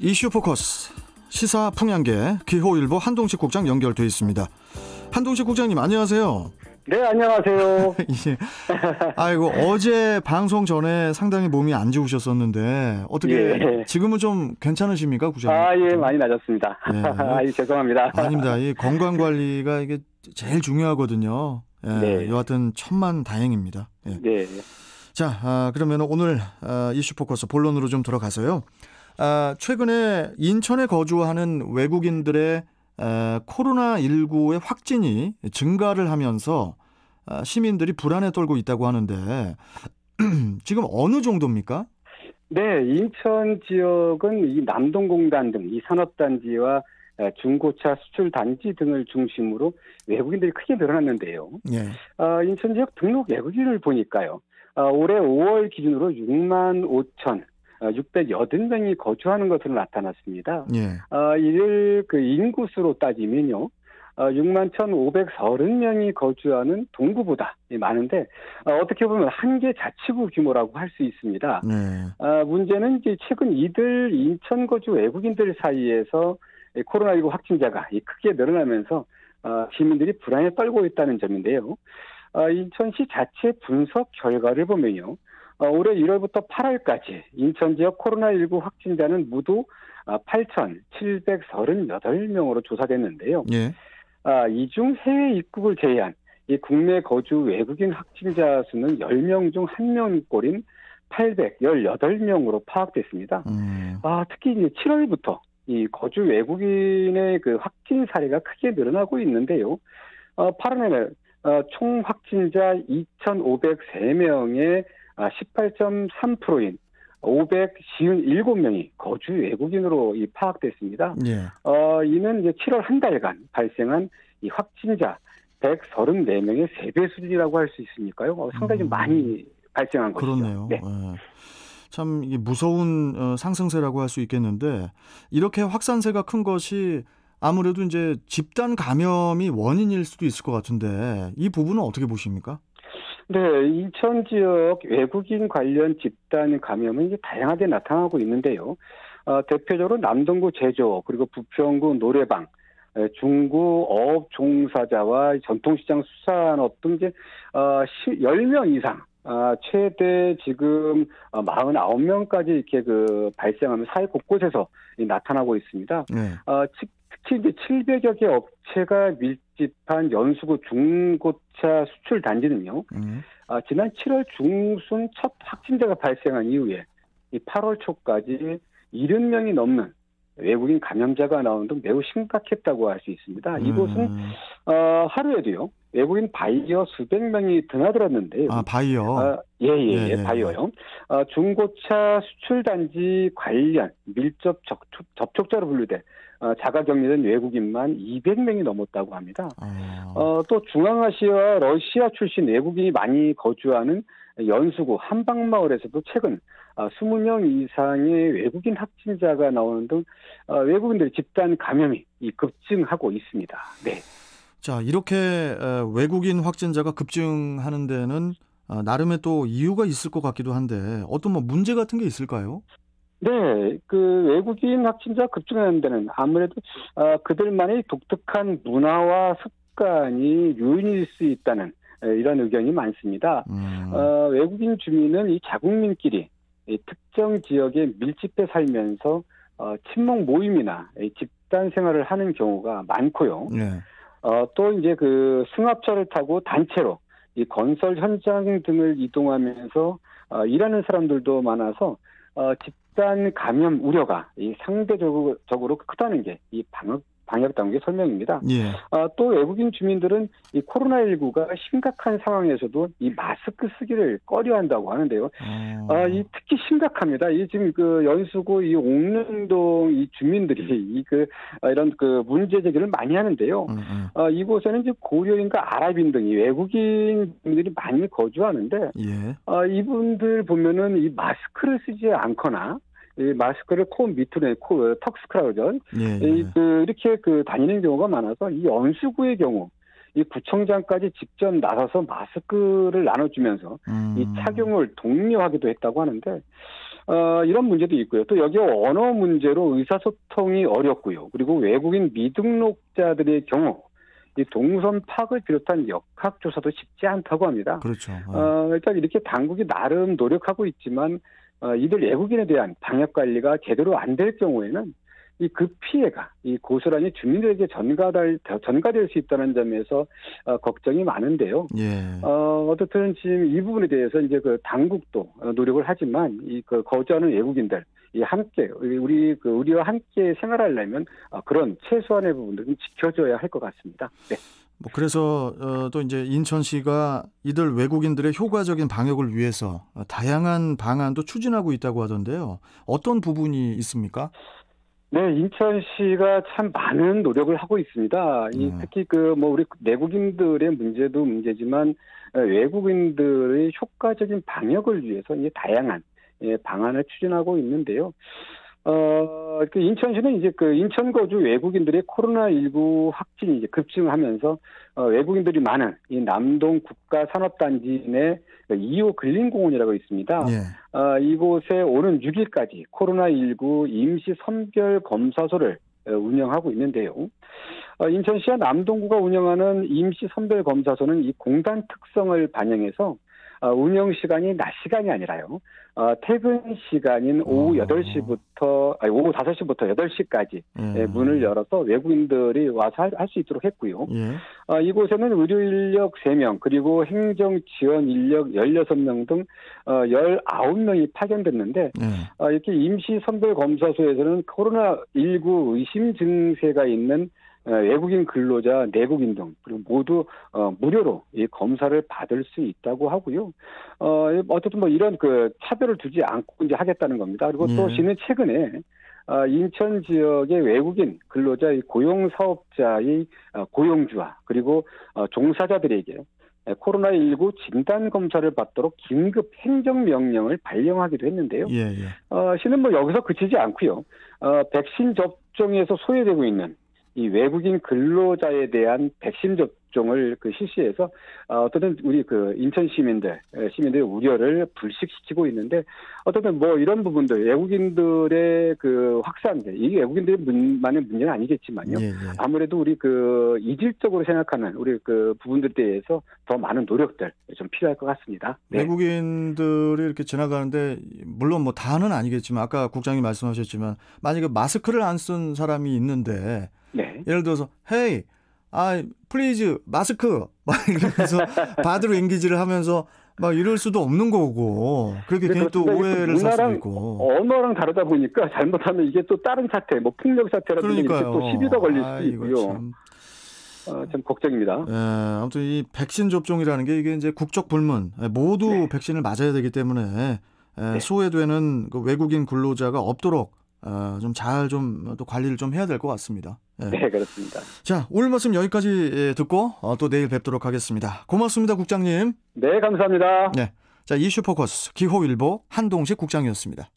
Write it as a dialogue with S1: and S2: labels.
S1: 이슈 포커스 시사 풍향계 기호일보 한동식 국장 연결돼 있습니다. 한동식 국장님 안녕하세요.
S2: 네, 안녕하세요.
S1: 예. 아이고 어제 방송 전에 상당히 몸이 안 좋으셨었는데 어떻게
S2: 예.
S1: 지금은 좀 괜찮으십니까, 국장님?
S2: 예, 많이 나졌습니다.
S1: 예.
S2: 죄송합니다.
S1: 아닙니다. 이 건강 관리가 이게 제일 중요하거든요. 예.
S2: 네.
S1: 여하튼 천만 다행입니다. 예.
S2: 네.
S1: 자, 그러면 오늘 이슈 포커스 본론으로 좀 들어가서요. 최근에 인천에 거주하는 외국인들의 코로나19의 확진이 증가를 하면서 시민들이 불안에 떨고 있다고 하는데 지금 어느 정도입니까?
S2: 네, 인천 지역은 이 남동공단 등 이 산업단지와 중고차 수출단지 등을 중심으로 외국인들이 크게 늘어났는데요.
S1: 예.
S2: 인천 지역 등록 외국인을 보니까요. 올해 5월 기준으로 6만 5천 680명이 거주하는 것으로 나타났습니다.
S1: 예.
S2: 이를 그 인구수로 따지면요. 6만 1,530명이 거주하는 동구보다 많은데 어떻게 보면 한 개 자치구 규모라고 할 수 있습니다.
S1: 네.
S2: 문제는 이제 최근 이들 인천 거주 외국인들 사이에서 코로나19 확진자가 크게 늘어나면서 시민들이 불안에 떨고 있다는 점인데요. 인천시 자체 분석 결과를 보면요. 올해 1월부터 8월까지 인천 지역 코로나19 확진자는 모두 8,738명으로 조사됐는데요.
S1: 예.
S2: 이 중 해외 입국을 제외한 이 국내 거주 외국인 확진자 수는 10명 중 1명꼴인 818명으로 파악됐습니다. 특히 이제 7월부터 이 거주 외국인의 그 확진 사례가 크게 늘어나고 있는데요. 8월에는 총 확진자 2,503명의 18.3%인 557명이 거주 외국인으로 파악됐습니다.
S1: 예.
S2: 이는 이제 7월 한 달간 발생한 이 확진자 134명의 3배 수준이라고 할 수 있으니까요. 상당히 많이 발생한 것이죠.
S1: 그렇네요.
S2: 네.
S1: 예. 참 이게 무서운 상승세라고 할 수 있겠는데 이렇게 확산세가 큰 것이 아무래도 이제 집단 감염이 원인일 수도 있을 것 같은데 이 부분은 어떻게 보십니까?
S2: 네, 인천 지역 외국인 관련 집단 감염은 이제 다양하게 나타나고 있는데요. 대표적으로 남동구 제조, 그리고 부평구 노래방, 중구 어업 종사자와 전통시장 수산업 등 이제 10명 이상, 최대 지금 49명까지 이렇게 발생하면 사회 곳곳에서 나타나고 있습니다.
S1: 네.
S2: 특히 이제 700여 개 업체가 밀집한 연수구 중고차 수출 단지는요. 지난 7월 중순 첫 확진자가 발생한 이후에 이 8월 초까지 70명이 넘는 외국인 감염자가 나오는 등 매우 심각했다고 할 수 있습니다. 이곳은 하루에도요. 외국인 바이어 수백 명이 드나들었는데요.
S1: 바이어?
S2: 예, 바이어요. 중고차 수출 단지 관련 밀접 접촉자로 분류돼 자가격리된 외국인만 200명이 넘었다고 합니다. 또 중앙아시아와 러시아 출신 외국인이 많이 거주하는 연수구 한방마을에서도 최근 20명 이상의 외국인 확진자가 나오는 등 외국인들의 집단 감염이 급증하고 있습니다. 네.
S1: 자, 이렇게 외국인 확진자가 급증하는 데는 나름의 또 이유가 있을 것 같기도 한데 어떤 문제 같은 게 있을까요?
S2: 네, 외국인 확진자 급증하는 데는 아무래도 그들만의 독특한 문화와 습관이 요인일 수 있다는 이런 의견이 많습니다. 외국인 주민은 이 자국민끼리 이 특정 지역에 밀집해 살면서 친목 모임이나 집단 생활을 하는 경우가 많고요.
S1: 네.
S2: 또 이제 승합차를 타고 단체로 이 건설 현장 등을 이동하면서 일하는 사람들도 많아서 집단 감염 우려가 상대적으로 크다는 게 이 방역 당국의 설명입니다.
S1: 예.
S2: 또 외국인 주민들은 이 코로나19가 심각한 상황에서도 이 마스크 쓰기를 꺼려한다고 하는데요. 특히 심각합니다. 지금 연수구 이 옥릉동 이 주민들이 이런 문제 제기를 많이 하는데요. 이곳에는 이제 고려인과 아랍인 등 이 외국인 분들이 많이 거주하는데,
S1: 예.
S2: 이분들 보면은 이 마스크를 쓰지 않거나 이 마스크를 코 밑으로 턱스크라우죠. 이렇게 다니는 경우가 많아서 이 연수구의 경우 이 구청장까지 직접 나서서 마스크를 나눠주면서 이 착용을 독려하기도 했다고 하는데 이런 문제도 있고요. 또 여기 언어 문제로 의사소통이 어렵고요. 그리고 외국인 미등록자들의 경우 이 동선 파악을 비롯한 역학조사도 쉽지 않다고 합니다.
S1: 그렇죠.
S2: 일단 이렇게 당국이 나름 노력하고 있지만 이들 외국인에 대한 방역 관리가 제대로 안 될 경우에는 그 피해가 고스란히 주민들에게 전가될 수 있다는 점에서 걱정이 많은데요.
S1: 예.
S2: 어떻든 지금 이 부분에 대해서 이제 그 당국도 노력을 하지만 그 거주하는 외국인들 함께 우리와 함께 생활하려면 그런 최소한의 부분들은 지켜줘야 할 것 같습니다. 네.
S1: 뭐 그래서 또 이제 인천시가 이들 외국인들의 효과적인 방역을 위해서 다양한 방안도 추진하고 있다고 하던데요. 어떤 부분이 있습니까?
S2: 네, 인천시가 참 많은 노력을 하고 있습니다. 특히 우리 내국인들의 문제도 문제지만 외국인들의 효과적인 방역을 위해서 다양한 방안을 추진하고 있는데요. 인천시는 이제 인천 거주 외국인들의 코로나19 확진이 이제 급증하면서 외국인들이 많은 이 남동 국가산업단지 내 2호 근린공원이라고 있습니다.
S1: 예.
S2: 이곳에 오는 6일까지 코로나19 임시 선별 검사소를 운영하고 있는데요. 인천시와 남동구가 운영하는 임시 선별 검사소는 이 공단 특성을 반영해서 운영 시간이 낮 시간이 아니라요. 퇴근 시간인 오후 5시부터 8시까지 문을 열어서 외국인들이 와서 할 수 있도록 했고요.
S1: 예.
S2: 이곳에는 의료 인력 3명 그리고 행정 지원 인력 16명 등 19명이 파견됐는데 이렇게 임시 선별 검사소에서는 코로나19 의심 증세가 있는 외국인 근로자, 내국인 등 그리고 모두 무료로 이 검사를 받을 수 있다고 하고요. 어쨌든 이런 차별을 두지 않고 이제 하겠다는 겁니다. 그리고 또 시는 최근에 인천 지역의 외국인 근로자 고용 사업자의 고용주와 그리고 종사자들에게 코로나19 진단 검사를 받도록 긴급 행정명령을 발령하기도 했는데요. 시는 여기서 그치지 않고요. 백신 접종에서 소외되고 있는 이 외국인 근로자에 대한 백신 접종을 실시해서 어쨌든 우리 인천 시민들의 우려를 불식시키고 있는데 어쨌든 이런 부분들 외국인들의 확산들 이게 외국인들만의 문제는 아니겠지만요. 아무래도 우리 이질적으로 생각하는 우리 부분들에 대해서 더 많은 노력들 좀 필요할 것 같습니다. 네.
S1: 외국인들이 이렇게 지나가는데 물론 다는 아니겠지만 아까 국장님 말씀하셨지만 만약에 마스크를 안 쓴 사람이 있는데
S2: 네.
S1: 예를 들어서 헤이 플리즈 마스크 막 이러면서 바디로 인기지를 하면서 막 이럴 수도 없는 거고 그렇게 괜히 또 오해를 살 수도 있고
S2: 언어랑 다르다 보니까 잘못하면 이게 또 다른 사태 폭력 사태라든지 이렇게 또 시비가 걸릴 수도 있고요. 참 걱정입니다.
S1: 아무튼 이 백신 접종이라는 게 이게 이제 국적 불문 모두 백신을 맞아야 되기 때문에 소외되는 외국인 근로자가 없도록 좀 잘 또 관리를 좀 해야 될 것 같습니다.
S2: 네, 그렇습니다.
S1: 자, 오늘 말씀 여기까지 듣고 또 내일 뵙도록 하겠습니다. 고맙습니다, 국장님.
S2: 네, 감사합니다.
S1: 네, 자, 이슈 포커스 기호일보 한동식 국장이었습니다.